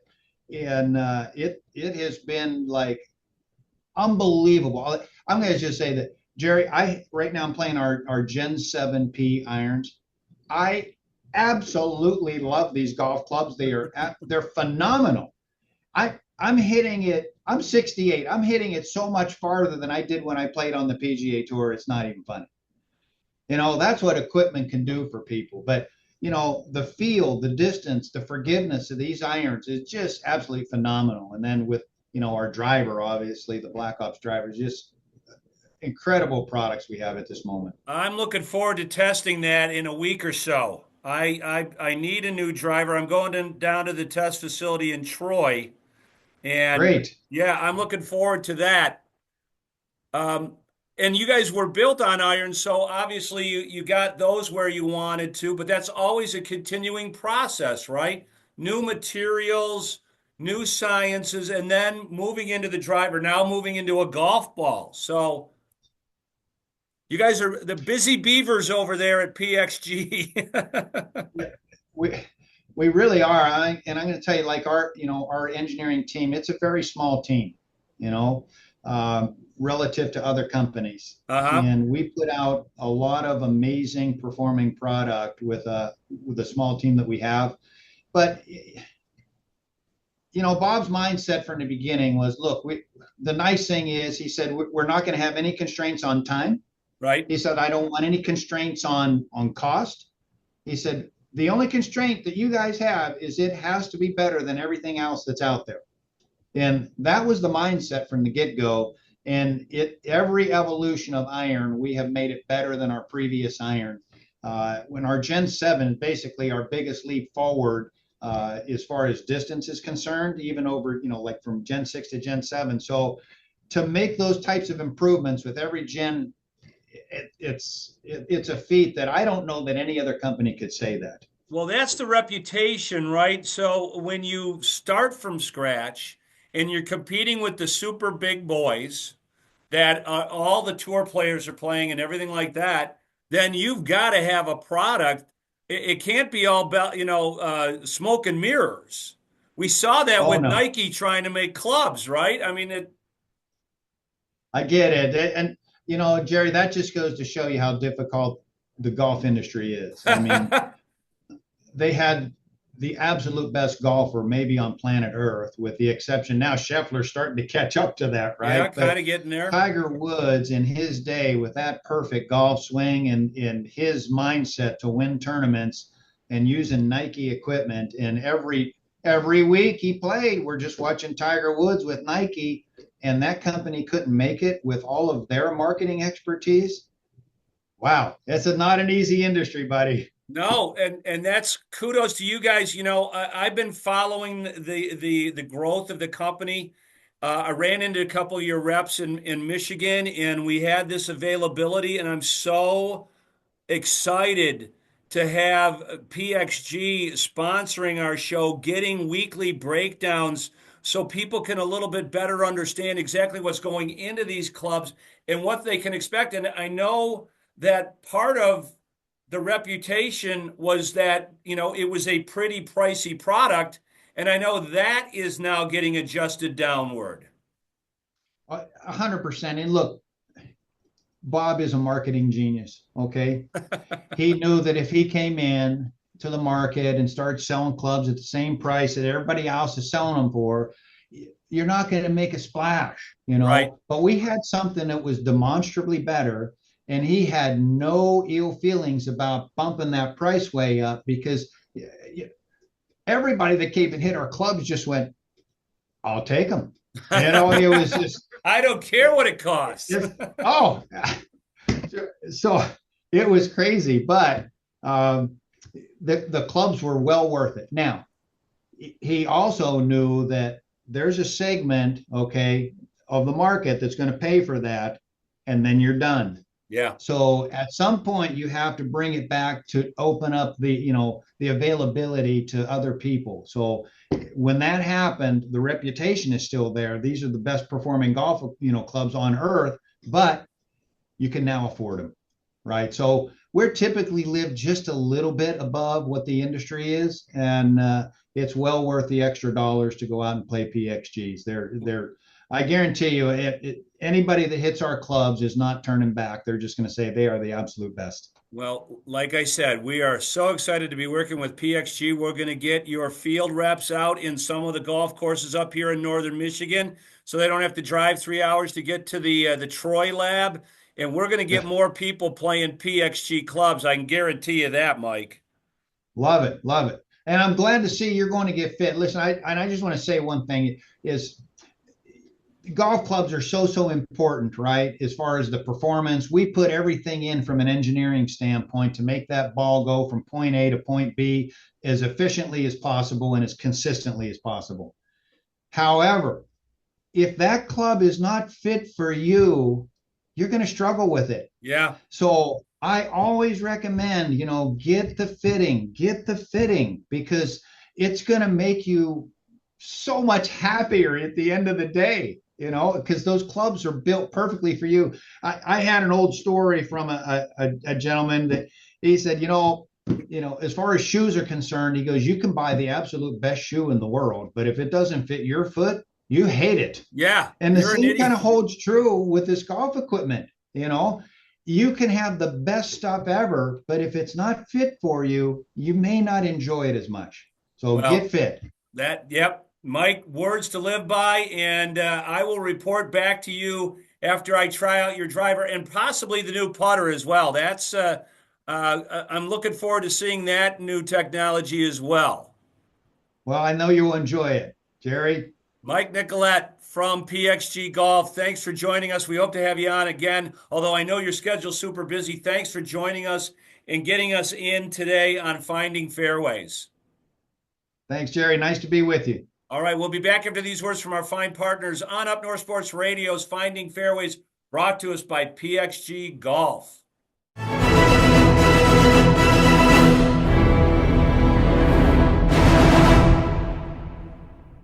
Speaker 11: And it has been like unbelievable. I'm going to just say that, Jerry, right now I'm playing our Gen 7P irons. I absolutely love these golf clubs. They're phenomenal. I'm hitting it. I'm 68. I'm hitting it so much farther than I did when I played on the PGA Tour. It's not even funny. That's what equipment can do for people. But the feel, the distance, the forgiveness of these irons is just absolutely phenomenal. And then with our driver, obviously the Black Ops driver, is just incredible products we have at this moment.
Speaker 1: I'm looking forward to testing that in a week or so. I need a new driver. I'm going down to the test facility in Troy, and
Speaker 11: great.
Speaker 1: Yeah, I'm looking forward to that. And you guys were built on irons, so obviously you got those where you wanted to, but that's always a continuing process, right? New materials, new sciences, and then moving into the driver, now moving into a golf ball. So you guys are the busy beavers over there at PXG.
Speaker 11: We really are. And I'm going to tell you, like our engineering team, it's a very small team, relative to other companies. And we put out a lot of amazing performing product with a small team that we have. But Bob's mindset from the beginning was, look, the nice thing is, he said, we're not going to have any constraints on time.
Speaker 1: Right.
Speaker 11: He said, I don't want any constraints on cost. He said, the only constraint that you guys have is it has to be better than everything else that's out there. And that was the mindset from the get-go. And every evolution of iron, we have made it better than our previous iron. When our Gen 7 is basically our biggest leap forward as far as distance is concerned, even over, like from Gen 6 to Gen 7. So to make those types of improvements with every gen, it's a feat that I don't know that any other company could say that.
Speaker 1: Well, that's the reputation, right? So when you start from scratch and you're competing with the super big boys that all the tour players are playing and everything like that, then you've got to have a product. It can't be all about, smoke and mirrors. We saw that with Nike trying to make clubs, right? I mean,
Speaker 11: I get it. And, Jerry, that just goes to show you how difficult the golf industry is. I mean, they had the absolute best golfer maybe on planet Earth, with the exception now Scheffler's starting to catch up to that, right?
Speaker 1: Yeah, kind of getting there.
Speaker 11: Tiger Woods in his day with that perfect golf swing and his mindset to win tournaments and using Nike equipment, and every week he played, we're just watching Tiger Woods with Nike, and that company couldn't make it with all of their marketing expertise. Wow, it's not an easy industry, buddy.
Speaker 1: No, and that's kudos to you guys. I've been following the growth of the company. I ran into a couple of your reps in Michigan, and we had this availability, and I'm so excited to have PXG sponsoring our show, getting weekly breakdowns so people can a little bit better understand exactly what's going into these clubs and what they can expect. And I know that part of the reputation was that, it was a pretty pricey product. And I know that is now getting adjusted downward.
Speaker 11: 100%. And look, Bob is a marketing genius. Okay. He knew that if he came in to the market and started selling clubs at the same price that everybody else is selling them for, you're not going to make a splash,
Speaker 1: Right.
Speaker 11: But we had something that was demonstrably better. And he had no ill feelings about bumping that price way up, because everybody that came and hit our clubs just went, I'll take them. It was just,
Speaker 1: I don't care what it costs.
Speaker 11: So it was crazy, but the clubs were well worth it. Now, he also knew that there's a segment, of the market that's going to pay for that, and then you're done.
Speaker 1: Yeah.
Speaker 11: So at some point you have to bring it back to open up the availability to other people. So when that happened, the reputation is still there. These are the best performing golf, clubs on earth, but you can now afford them, right? So we're typically live just a little bit above what the industry is, and it's well worth the extra dollars to go out and play PXGs. I guarantee you, anybody that hits our clubs is not turning back. They're just going to say they are the absolute best.
Speaker 1: Well, like I said, we are so excited to be working with PXG. We're going to get your field reps out in some of the golf courses up here in northern Michigan, so they don't have to drive 3 hours to get to the Troy lab. And we're going to get more people playing PXG clubs. I can guarantee you that, Mike.
Speaker 11: Love it, love it. And I'm glad to see you're going to get fit. Listen, I just want to say one thing is golf clubs are so important, right? As far as the performance, we put everything in from an engineering standpoint to make that ball go from point A to point B as efficiently as possible and as consistently as possible. However, if that club is not fit for you, you're going to struggle with it.
Speaker 1: Yeah.
Speaker 11: So I always recommend, get the fitting because it's going to make you so much happier at the end of the day, because those clubs are built perfectly for you. I had an old story from a gentleman that he said, as far as shoes are concerned, he goes, you can buy the absolute best shoe in the world, but if it doesn't fit your foot, you hate it.
Speaker 1: Yeah.
Speaker 11: And the same kind of holds true with this golf equipment. You can have the best stuff ever, but if it's not fit for you, you may not enjoy it as much. So get fit.
Speaker 1: Yep. Mike, words to live by. And I will report back to you after I try out your driver and possibly the new putter as well. That's I'm looking forward to seeing that new technology as well.
Speaker 11: Well, I know you'll enjoy it, Jerry.
Speaker 1: Mike Nicolette from PXG Golf, thanks for joining us. We hope to have you on again, although I know your schedule's super busy. Thanks for joining us and getting us in today on Finding Fairways.
Speaker 11: Thanks, Jerry. Nice to be with you.
Speaker 1: All right, we'll be back after these words from our fine partners on Up North Sports Radio's Finding Fairways, brought to us by PXG Golf.